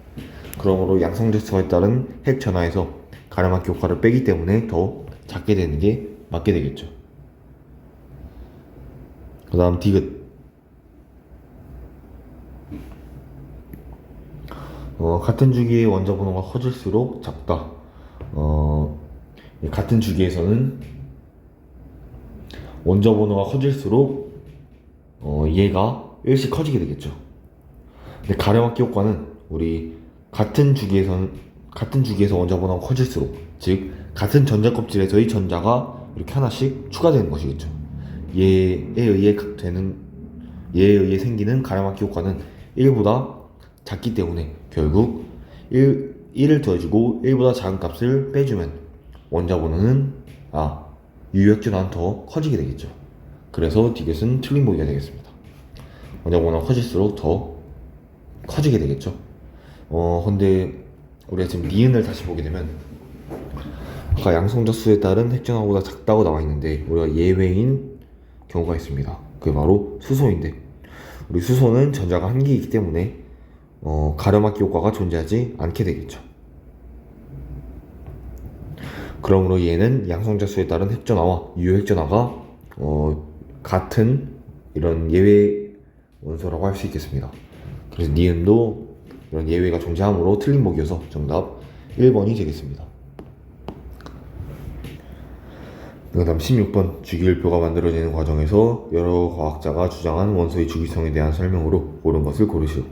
그러므로 양성자수에 따른 핵전화에서 가려막기 효과를 빼기 때문에 더 작게 되는 게 맞게 되겠죠. 그 다음 디귿 같은 주기의 원자 번호가 커질수록 작다. 같은 주기에서는 원자 번호가 커질수록 얘가 1씩 커지게 되겠죠. 근데 가려막기 효과는 우리 같은 주기에서 원자 번호가 커질수록, 즉 같은 전자 껍질에서의 전자가 이렇게 하나씩 추가되는 것이겠죠. 얘에 의해 생기는 가려막기 효과는 1보다 작기 때문에 결국 1을 더해주고 1보다 작은 값을 빼주면 원자 번호는 유효액전화는 더 커지게 되겠죠. 그래서 디귿은 틀린 보기가 되겠습니다. 원자 번호가 커질수록 더 커지게 되겠죠. 근데 우리가 지금 니은을 다시 보게 되면 아까 양성자수에 따른 핵전화보다 작다고 나와 있는데 우리가 예외인 경우가 있습니다. 그게 바로 수소인데, 우리 수소는 전자가 한 개이기 때문에 가려막기 효과가 존재하지 않게 되겠죠. 그러므로 얘는 양성자수에 따른 핵전화와 유효핵전화가 같은 이런 예외 원소라고 할 수 있겠습니다. 그래서 니은도 이런 예외가 존재하므로 틀린 보기여서 정답 1번이 되겠습니다. 그 다음 16번 주기율표가 만들어지는 과정에서 여러 과학자가 주장한 원소의 주기성에 대한 설명으로 옳은 것을 고르시오.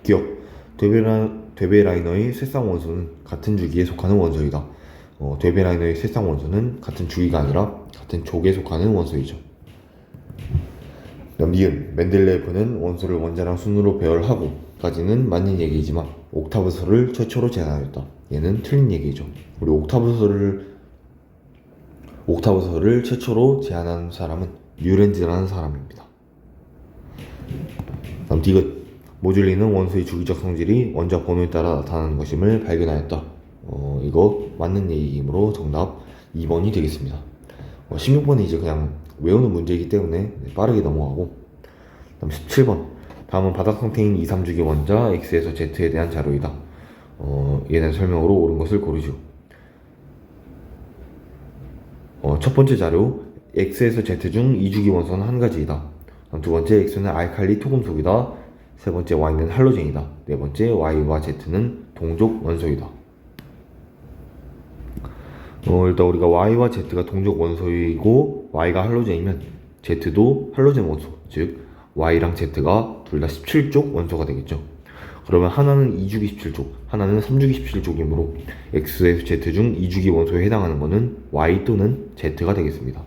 기억 되베라이너의 쇠쌍 원소는 같은 주기에 속하는 원소이다. 되베라이너의 쇠쌍 원소는 같은 주기가 아니라 같은 족에 속하는 원소이죠. 니은 멘델레예프는 원소를 원자량 순으로 배열하고 까지는 맞는 얘기이지만 옥타브서를 최초로 제안하였다. 얘는 틀린 얘기죠. 우리 옥타브서를 최초로 제안한 사람은 류렌즈라는 사람입니다. 다음 디귿 모듈리는 원소의 주기적 성질이 원자 번호에 따라 나타나는 것임을 발견하였다. 이거 맞는 얘기이므로 정답 2번이 되겠습니다. 16번이 이제 그냥 외우는 문제이기 때문에 빠르게 넘어가고, 다음 17번 다음은 바닥 상태인 2, 3주기 원자 X에서 Z에 대한 자료이다. 이에 대한 설명으로 옳은 것을 고르시오. 첫 번째 자료 X에서 Z 중 2주기 원소는 한 가지이다. 두 번째 X는 알칼리 토금속이다. 세 번째 Y는 할로젠이다. 네 번째 Y와 Z는 동족 원소이다. 일단 우리가 Y와 Z가 동족 원소이고 Y가 할로젠이면 Z도 할로젠 원소, 즉 Y랑 Z가 둘 다 17족 원소가 되겠죠. 그러면 하나는 2주기 17족, 하나는 3주기 17족이므로 X에서 Z 중 2주기 원소에 해당하는 것은 Y 또는 Z가 되겠습니다.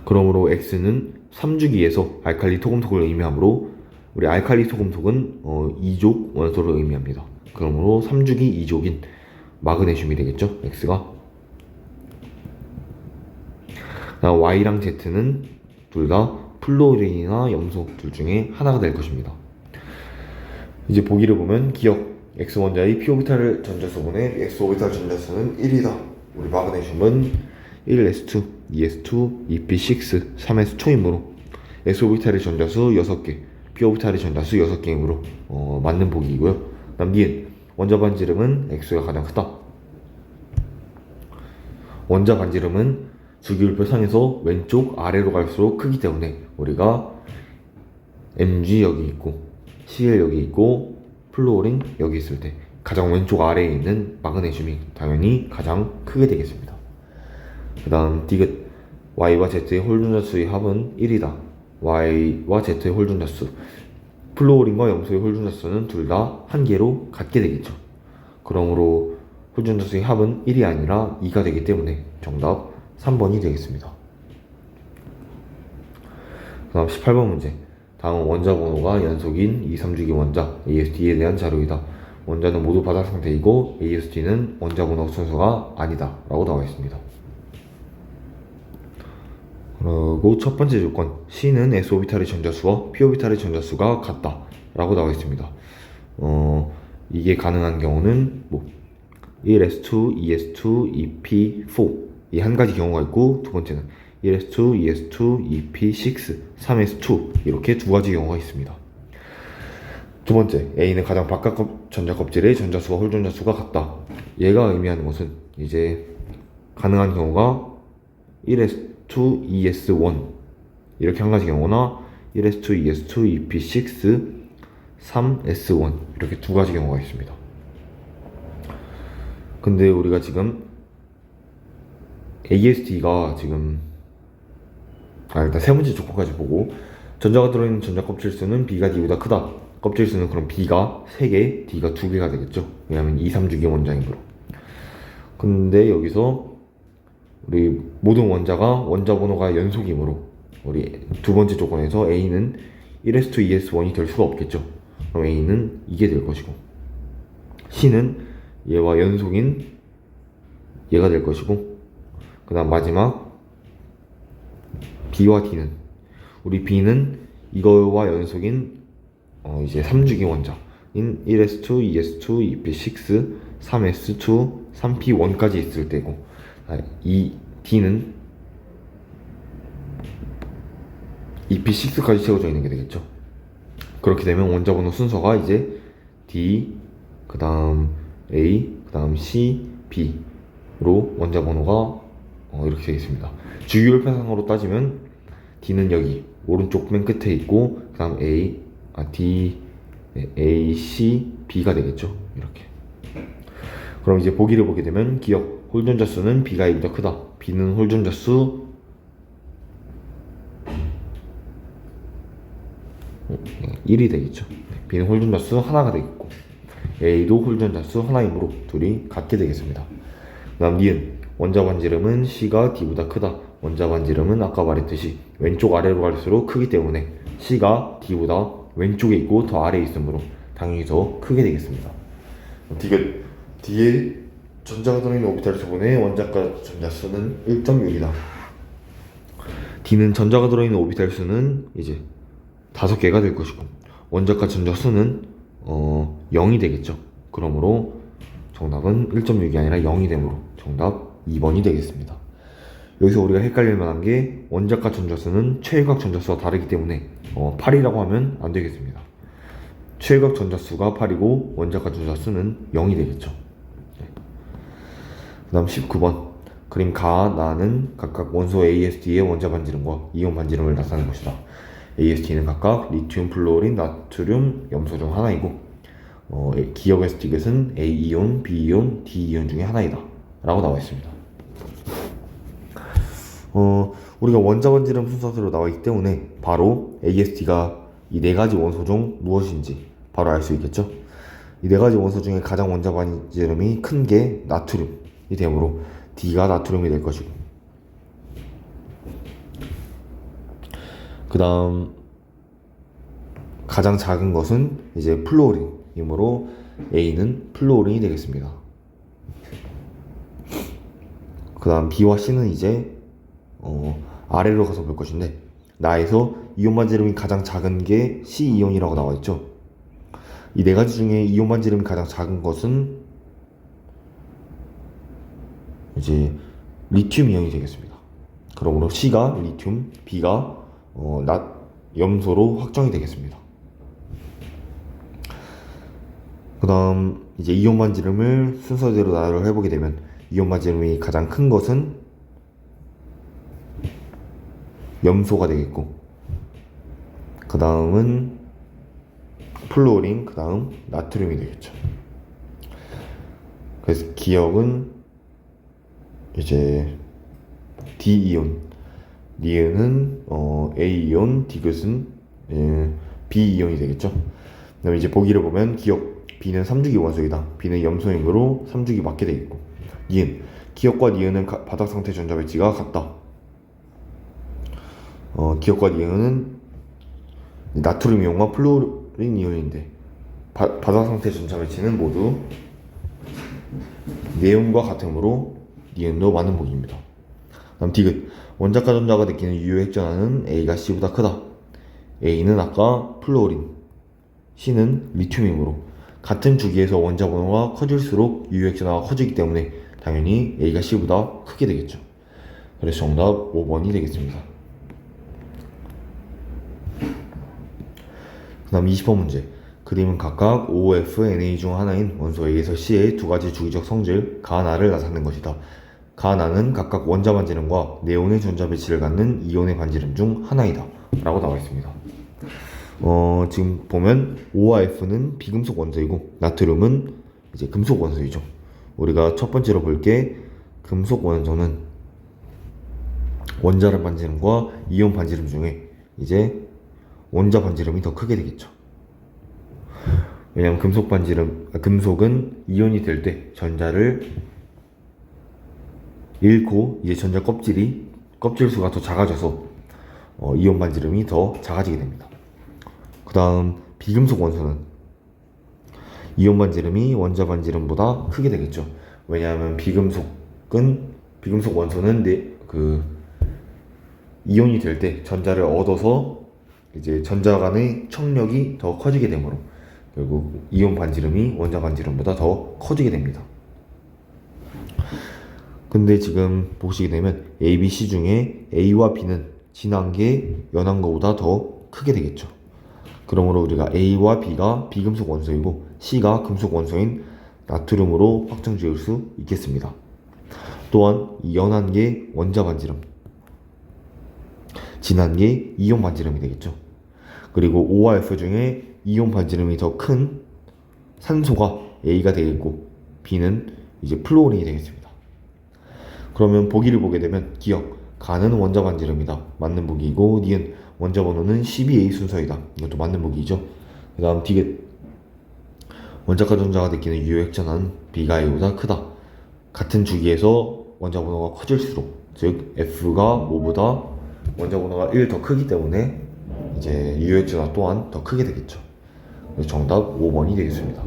그러므로 X는 3주기에서 알칼리 토금속을 의미하므로 우리 알칼리 토금속은 2족 원소를 의미합니다. 그러므로 3주기 2족인 마그네슘이 되겠죠, X가. Y랑 Z는 둘 다 플루오린이나 염소 둘 중에 하나가 될 것입니다. 이제 보기를 보면 기억 X원자의 P오비탈 전자수분의 S오비탈 전자수는 1이다. 우리 마그네슘은 1s2, 2s2, 2p6, 3s2이므로 S오비탈의 전자수 6개, P오비탈의 전자수 6개이므로 맞는 보기이고요. 다음 니은 원자 반지름은 X가 가장 크다. 원자 반지름은 주기율표 상에서 왼쪽 아래로 갈수록 크기 때문에 우리가 Mg 여기 있고 Cl 여기 있고 플루오린 여기 있을 때 가장 왼쪽 아래에 있는 마그네슘이 당연히 가장 크게 되겠습니다. 그 다음 디귿 Y와 Z의 홀전자수의 합은 1이다. Y와 Z의 홀전자수, 플루오린과 염소의 홀전자수는 둘 다 한 개로 같게 되겠죠. 그러므로 홀전자수의 합은 1이 아니라 2가 되기 때문에 정답 3번이 되겠습니다. 그 다음 18번 문제. 다음 원자 번호가 연속인 2, 3주기 원자 ASD에 대한 자료이다. 원자는 모두 바닥 상태이고 ASD는 원자 번호 순서가 아니다 라고 나와 있습니다. 그리고 첫 번째 조건 C는 S오비탈의 전자수와 P오비탈의 전자수가 같다 라고 나와 있습니다. 이게 가능한 경우는 1s2, 2s2, 2p4 이 한 가지 경우가 있고, 두 번째는 1s2, 2s2, 2p6, 3s2 이렇게 두 가지 경우가 있습니다. 두 번째, A는 가장 바깥 전자 껍질의 전자수와 홀전자수가 같다. 얘가 의미하는 것은 이제 가능한 경우가 1s2, 2s1 이렇게 한 가지 경우나 1s2, 2s2, 2p6, 3s1 이렇게 두 가지 경우가 있습니다. 근데 우리가 지금 ASD가 지금 일단 세 번째 조건까지 보고 전자가 들어있는 전자 껍질 수는 B가 D보다 크다. 껍질 수는 그럼 B가 3개, D가 2개가 되겠죠. 왜냐면 2, 3주기 원자이므로. 근데 여기서 우리 모든 원자가 원자 번호가 연속이므로 우리 두 번째 조건에서 A는 1s2, 2s1이 될 수가 없겠죠. 그럼 A는 이게 될 것이고 C는 얘와 연속인 얘가 될 것이고 그 다음 마지막 B와 D는 우리 B는 이거와 연속인 이제 3주기 원자인 1s2, 2s2, 2p6, 3s2, 3p1까지 있을 때고 이 D는 2p6까지 채워져 있는 게 되겠죠. 그렇게 되면 원자 번호 순서가 이제 D, 그 다음 A, 그 다음 C, B로 원자 번호가 이렇게 되겠습니다. 주기율표상으로 따지면 D는 여기 오른쪽 맨 끝에 있고 그 다음 D, A, C, B가 되겠죠. 이렇게. 그럼 이제 보기를 보게 되면 기억 홀전자 수는 B가 A보다 크다. B는 홀전자 수 1이 되겠죠. B는 홀전자 수 하나가 되겠고 A도 홀전자 수 하나이므로 둘이 같게 되겠습니다. 그 다음 니은 원자 반지름은 C가 D보다 크다. 원자 반지름은 아까 말했듯이 왼쪽 아래로 갈수록 크기 때문에 C가 D보다 왼쪽에 있고 더 아래에 있으므로 당연히 더 크게 되겠습니다. 디귿 D에 전자가 들어있는 오비탈 수분의 원자과 전자수는 1.6이다. D는 전자가 들어있는 오비탈 수는 이제 5개가 될 것이고 원자과 전자수는 0이 되겠죠. 그러므로 정답은 1.6이 아니라 0이 되므로 정답 2번이 되겠습니다. 여기서 우리가 헷갈릴 만한 게 원자과 전자수는 최외곽 전자수와 다르기 때문에 8이라고 하면 안 되겠습니다. 최외곽 전자수가 8이고 원자과 전자수는 0이 되겠죠. 네. 그 다음 19번 그림 가, 나는 각각 원소 ASD의 원자 반지름과 이온 반지름을 나타낸 것이다. ASD는 각각 리튬, 플루오린, 나트륨, 염소 중 하나이고 기억에서 디귿은 A이온, B이온, D이온 중에 하나이다 라고 나와 있습니다. 우리가 원자 반지름 순서대로 나와 있기 때문에 바로 AST가 이 네 가지 원소 중 무엇인지 바로 알 수 있겠죠. 이 네 가지 원소 중에 가장 원자 반지름이 큰 게 나트륨이 되므로 D가 나트륨이 될 것이고, 그 다음 가장 작은 것은 이제 플루오린이므로 A는 플루오린이 되겠습니다. 그 다음 B와 C는 이제 아래로 가서 볼 것인데, 나에서 이온 반지름이 가장 작은 게 C이온이라고 나와 있죠. 이 네 가지 중에 이온 반지름이 가장 작은 것은 이제 리튬 이온이 되겠습니다. 그러므로 C가 리튬, B가 염소로 확정이 되겠습니다. 그 다음 이제 이온 반지름을 순서대로 나열을 해보게 되면, 이온 반지름이 가장 큰 것은 염소가 되겠고, 그 다음은 플루오린, 그 다음 나트륨이 되겠죠. 그래서 기억은 이제 D이온, 니은은 A이온, 디귿은 B이온이 되겠죠. 그다음에 이제 보기를 보면 기억 B는 3주기 원소이다. B는 염소이므로 3주기 맞게 되겠고, 니은 기억과 니은은 바닥 상태 전자 배치가 같다. 기억과 니은은 나트륨 이온과 플루오린 이온인데 바닥 상태 전자 배치는 모두 네온과 같으므로 니은도 맞는 보기입니다. 다음 디귿 원자과 전자가 느끼는 유효 핵전하는 A가 C보다 크다. A는 아까 플루오린, C는 리튬이므로 같은 주기에서 원자 번호가 커질수록 유효 핵전하가 커지기 때문에 당연히 A가 C보다 크게 되겠죠. 그래서 정답 5번이 되겠습니다. 그 다음 20번 문제. 그림은 각각 OF, Na 중 하나인 원소 A에서 C의 두 가지 주기적 성질 가나를 나타낸 것이다. 가나는 각각 원자 반지름과 네온의 전자 배치를 갖는 이온의 반지름 중 하나이다 라고 나와 있습니다. 지금 보면 O와 F는 비금속 원소이고 나트륨은 이제 금속 원소이죠. 우리가 첫 번째로 볼 게 금속 원소는 원자 반지름과 이온 반지름 중에 이제 원자 반지름이 더 크게 되겠죠. 왜냐하면 금속은 이온이 될 때 전자를 잃고 이제 전자 껍질 수가 더 작아져서 이온 반지름이 더 작아지게 됩니다. 그 다음 비금속 원소는 이온 반지름이 원자 반지름보다 크게 되겠죠. 왜냐하면 비금속 원소는 이온이 될 때 전자를 얻어서 이제 전자 간의 청력이 더 커지게 되므로 결국 이온 반지름이 원자 반지름보다 더 커지게 됩니다. 근데 지금 보시게 되면 A, B, C 중에 A와 B는 진한 게 연한 것보다 더 크게 되겠죠. 그러므로 우리가 A와 B가 비금속 원소이고 C가 금속 원소인 나트륨으로 확정 지을 수 있겠습니다. 또한 연한 게 원자 반지름, 진한 게 이온 반지름이 되겠죠. 그리고 O와 F 중에 이온 반지름이 더 큰 산소가 A가 되겠고 B는 이제 플루오린이 되겠습니다. 그러면 보기를 보게 되면 기억 가는 원자 반지름이다. 맞는 보기이고 니은 원자 번호는 12A 순서이다. 이것도 맞는 보기이죠. 그 다음 디귿 원자과 전자가 느끼는 유효 핵전하는 B가 A보다 크다. 같은 주기에서 원자 번호가 커질수록, 즉 F가 5보다 원자 번호가 1 더 크기 때문에 이제 유효 핵전하 또한 더 크게 되겠죠. 그래서 정답 5번이 되겠습니다.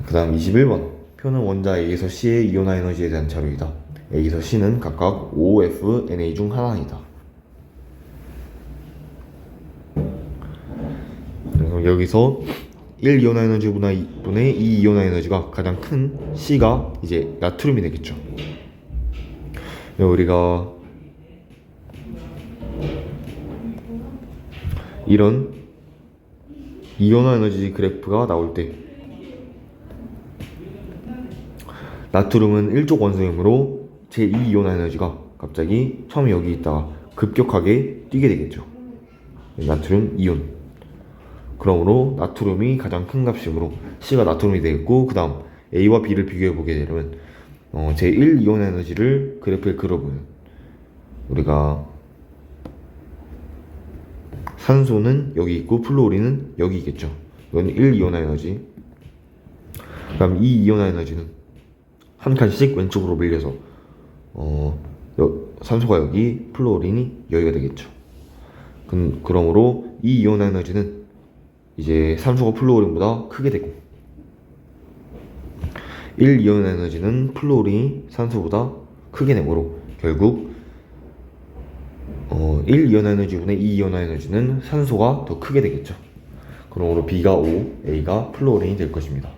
그 다음 21번 표는 원자 A에서 C의 이온화 에너지에 대한 자료이다. A에서 C는 각각 OF, Na 중 하나이다. 그래서 여기서 1 이온화 에너지 분의 2 이온화 에너지가 가장 큰 C가 이제 나트륨이 되겠죠. 우리가 이런 이온화 에너지 그래프가 나올 때 나트륨은 1족 원소이므로 제2 이온화 에너지가 갑자기 처음에 여기 있다가 급격하게 뛰게 되겠죠. 나트륨 이온. 그러므로 나트륨이 가장 큰 값이므로 C가 나트륨이 되겠고, 그 다음 A와 B를 비교해 보게 되면 제1이온 에너지를 그래프에 그려보면 우리가 산소는 여기 있고 플루오린은 여기 있겠죠. 이건 1이온 에너지. 그다음 2이온 에너지는 한 칸씩 왼쪽으로 밀려서 산소가 여기, 플루오린이 여기가 되겠죠. 그러므로 2이온 에너지는 이제 산소가 플루오린보다 크게 되고 1이온 에너지는 플루오린이 산소보다 크게 되므로 결국 1이온 에너지분의 2이온 에너지는 산소가 더 크게 되겠죠. 그러므로 B가 O, A가 플루오린이 될 것입니다.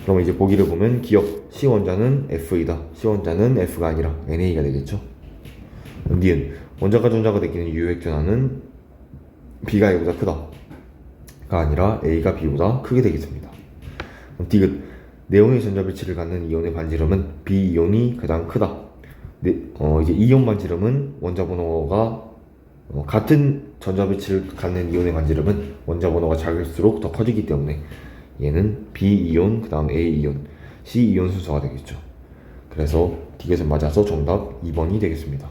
그럼 이제 보기를 보면 기억 C원자는 F이다. C원자는 F가 아니라 NA가 되겠죠. 니은 원자가 전자가 느끼는 유효액 전하는 B가 A보다 크다가 아니라 A가 B보다 크게 되겠습니다. 디귿 네온의 전자배치를 갖는 이온의 반지름은 B이온이 가장 크다. 이제 이온 반지름은 원자 번호가 같은 전자배치를 갖는 이온의 반지름은 원자 번호가 작을수록 더 커지기 때문에 얘는 B이온, 그 다음 A이온, C이온 순서가 되겠죠. 그래서 디귿은 맞아서 정답 2번이 되겠습니다.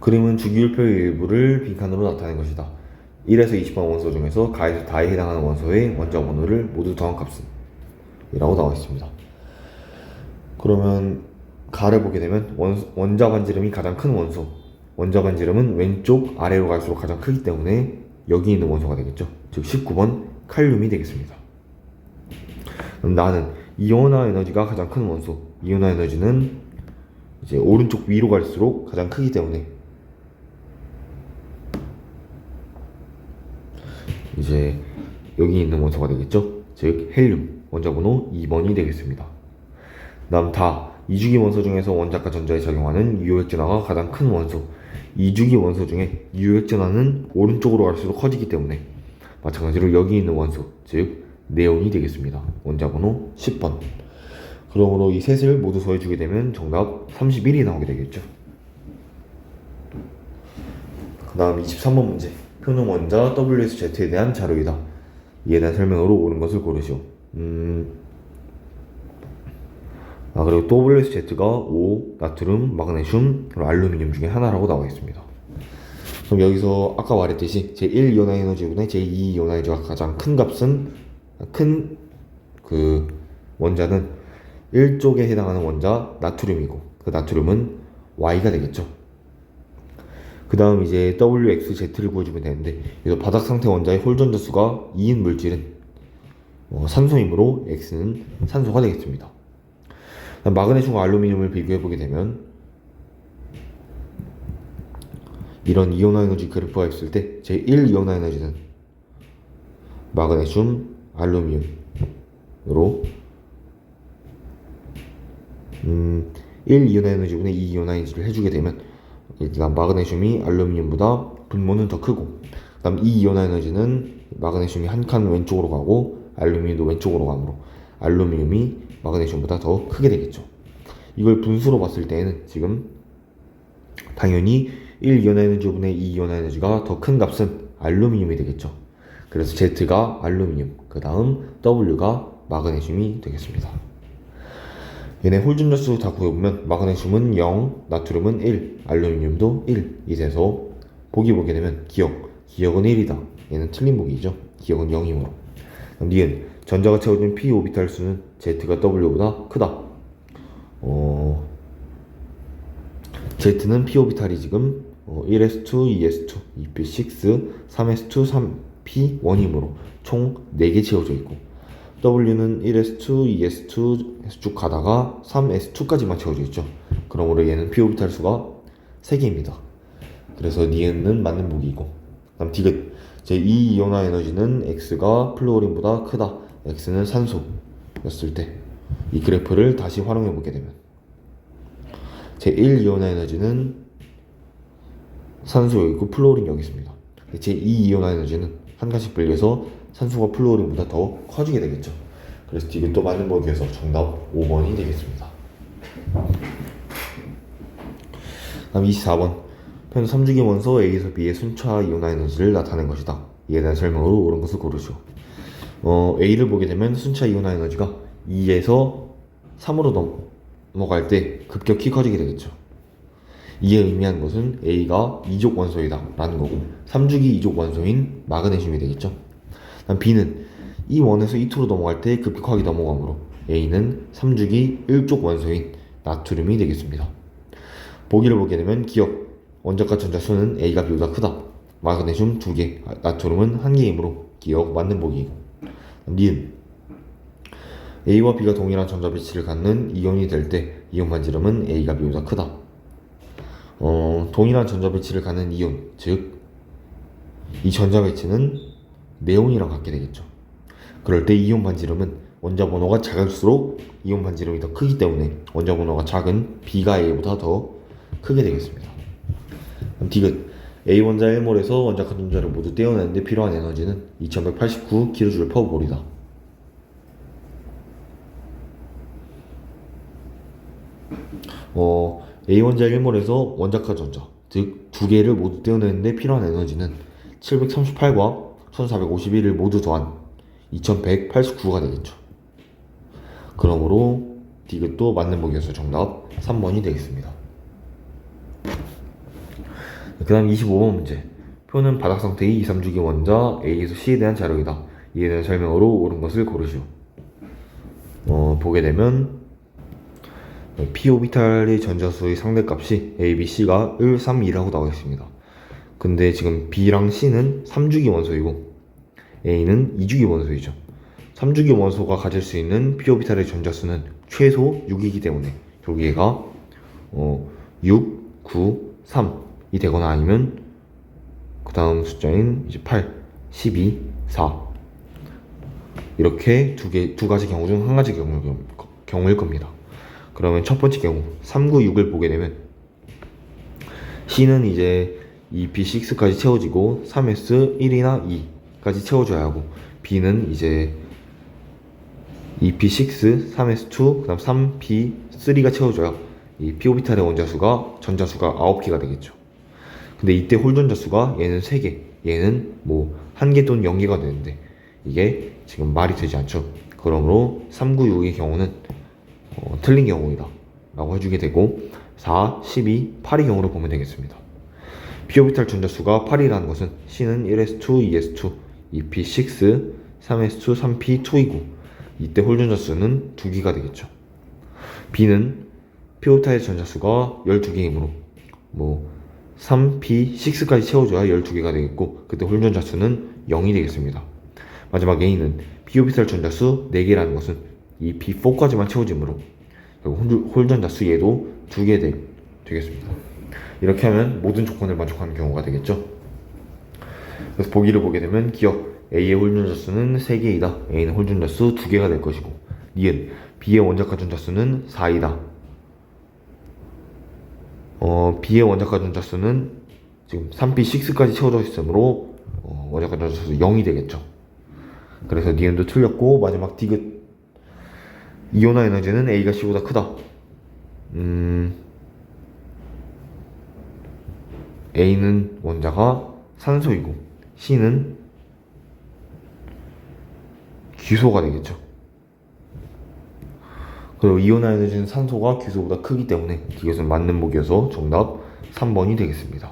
그림은 주기율표의 일부를 빈칸으로 나타낸 것이다. 1에서 20번 원소 중에서 가에서 다에 해당하는 원소의 원자 번호를 모두 더한 값은 이라고 나와 있습니다. 그러면 가를 보게 되면 원자 반지름이 가장 큰 원소, 원자 반지름은 왼쪽 아래로 갈수록 가장 크기 때문에 여기 있는 원소가 되겠죠. 즉 19번 칼륨이 되겠습니다. 그럼 나는 이온화 에너지가 가장 큰 원소, 이온화 에너지는 이제 오른쪽 위로 갈수록 가장 크기 때문에 이제 여기 있는 원소가 되겠죠. 즉 헬륨, 원자 번호 2번이 되겠습니다. 다음 다 이주기 원소 중에서 원자과 전자에 작용하는 유효액 전하가 가장 큰 원소, 이주기 원소 중에 유효액 전하는 오른쪽으로 갈수록 커지기 때문에 마찬가지로 여기 있는 원소, 즉 네온이 되겠습니다. 원자 번호 10번. 그러므로 이 셋을 모두 더해주게 되면 정답 31이 나오게 되겠죠. 그 다음 23번 문제. 효능 원자 WSZ에 대한 자료이다. 이에 대한 설명으로 옳은 것을 고르시오. 그리고 WSZ가 O, 나트륨, 마그네슘, 그리고 알루미늄 중에 하나라고 나와 있습니다. 그럼 여기서 아까 말했듯이 제1이온 에너지분의 제2이온 에너지가 가장 큰 값은 그 원자는 1쪽에 해당하는 원자 나트륨이고 그 나트륨은 Y가 되겠죠. 그 다음 이제 WXZ를 구해주면 되는데 여기서 바닥 상태 원자의 홀전자 수가 2인 물질은 산소이므로 X는 산소가 되겠습니다. 마그네슘과 알루미늄을 비교해보게 되면 이런 이온화 에너지 그래프가 있을 때 제1이온화 에너지는 마그네슘, 알루미늄으로 1이온화 에너지분의 2이온화 에너지를 해주게 되면 일단 마그네슘이 알루미늄보다 분모는 더 크고 그 다음 2이온화 에너지는 마그네슘이 한 칸 왼쪽으로 가고 알루미늄도 왼쪽으로 가므로 알루미늄이 마그네슘보다 더 크게 되겠죠. 이걸 분수로 봤을 때에는 지금 당연히 1이온화 에너지분의 2이온화 에너지가 더 큰 값은 알루미늄이 되겠죠. 그래서 Z가 알루미늄, 그 다음 W가 마그네슘이 되겠습니다. 얘네 홀전자 수 다 구해보면 마그네슘은 0, 나트륨은 1, 알루미늄도 1이 돼서 보기 보게 되면 기억은 1이다. 얘는 틀린 보기죠. 기억은 0이므로. 니은 전자가 채워진 p 오비탈 수는 Z가 W보다 크다. Z는 p 오비탈이 지금 1s2, 2s2, 2p6, 3s2, 3p1이므로 총 4개 채워져 있고 W는 1s2, 2s2 해서 쭉 가다가 3s2까지만 채워져 있죠. 그러므로 얘는 p 오비탈 수가 3개입니다. 그래서 니은은 맞는 보기이고 다음 디귿 제2이온화 에너지는 X가 플루오린보다 크다. X는 산소였을 때 이 그래프를 다시 활용해 보게 되면 제1이온화 에너지는 산소 여기 있고 플루오린 여기 있습니다. 제2이온화 에너지는 한 칸씩 불려서 산소가 플루오린보다 더 커지게 되겠죠. 그래서 이게 또 맞는 보기에서 정답 5번이 되겠습니다. 다음 24번 편 3주기 원소 A에서 B의 순차 이온화 에너지를 나타낸 것이다. 이에 대한 설명으로 옳은 것을 고르시오. A를 보게 되면 순차 이온화 에너지가 2에서 3으로 넘어갈 때 급격히 커지게 되겠죠. 이에 의미하는 것은 A가 2족 원소이다 라는 거고 3주기 2족 원소인 마그네슘이 되겠죠. 다음 B는 E1에서 E2로 넘어갈 때 급격하게 넘어가므로 A는 3주기 1족 원소인 나트륨이 되겠습니다. 보기를 보게 되면 기억, 원자과 전자수는 A가 B보다 크다. 마그네슘 2개, 나트륨은 1개이므로 기억 맞는 보기이고. 니은 A와 B가 동일한 전자 배치를 갖는 이온이 될 때 이온 반지름은 A가 B보다 크다. 동일한 전자 배치를 갖는 이온, 즉 이 전자 배치는 네온이랑 같게 되겠죠. 그럴 때 이온 반지름은 원자 번호가 작을수록 이온 반지름이 더 크기 때문에 원자 번호가 작은 B가 A보다 더 크게 되겠습니다. 디귿 A 원자 1몰에서 원자과 전자를 모두 떼어내는데 필요한 에너지는 2189kJ/몰이다. A 원자 1몰에서 원자과 전자, 즉 두 개를 모두 떼어내는데 필요한 에너지는 738과 1451을 모두 더한 2189가 되겠죠. 그러므로 디귿도 맞는 보기여서 정답 3번이 되겠습니다. 그 다음 25번 문제. 표는 바닥 상태의 2, 3주기 원자 A에서 C에 대한 자료이다. 이에 대한 설명으로 옳은 것을 고르시오. 보게 되면 p 오비탈의 전자수의 상대값이 A, B, C가 1, 3, 2라고 나와 있습니다. 근데 지금 B랑 C는 3주기 원소이고 A는 2주기 원소이죠. 3주기 원소가 가질 수 있는 p 오비탈의 전자수는 최소 6이기 때문에 여기가 6, 9, 3이 되거나 아니면 그 다음 숫자인 이제 8, 12, 4 이렇게 두 가지 경우 중 한 가지 경우일 겁니다. 그러면 첫 번째 경우 3, 9, 6을 보게 되면 C는 이제 이 B6까지 채워지고 3S 1이나 2까지 채워줘야 하고 B는 이제 이 B6, 3S2, 그 다음 3B3가 채워줘야 이 P오비탈의 전자수가 9개가 되겠죠. 근데 이때 홀 전자수가 얘는 3개, 얘는 뭐 1개 또는 0개가 되는데 이게 지금 말이 되지 않죠. 그러므로 3, 9, 6의 경우는 틀린 경우이다 라고 해주게 되고 4, 12, 8의 경우로 보면 되겠습니다. P오비탈 전자수가 8이라는 것은 C는 1s2, 2s2, 2p6, 3s2, 3p2이고 이때 홀 전자수는 2개가 되겠죠. B는 P오비탈의 전자수가 12개이므로 뭐 3p6까지 채워줘야 12개가 되겠고 그때 홀 전자수는 0이 되겠습니다. 마지막 A는 P오비탈 전자수 4개라는 것은 이 P4까지만 채워지므로 홀 전자수 얘도 2개 되겠습니다. 이렇게 하면 모든 조건을 만족하는 경우가 되겠죠. 그래서 보기를 보게 되면 기억 A의 홀 전자수는 3개이다. A는 홀 전자수 2개가 될 것이고 니은 B의 원자과 전자수는 4이다. B의 원자과 전자수는 지금 3p6까지 채워져 있으므로 원자과 전자수 0이 되겠죠. 그래서 니은도 틀렸고 마지막 디귿 이온화 에너지는 A가 C보다 크다. A는 원자가 산소이고 C는 귀소가 되겠죠. 그리고 이온화 에너지는 산소가 귀소보다 크기 때문에 이것은 맞는 보기여서 정답 3번이 되겠습니다.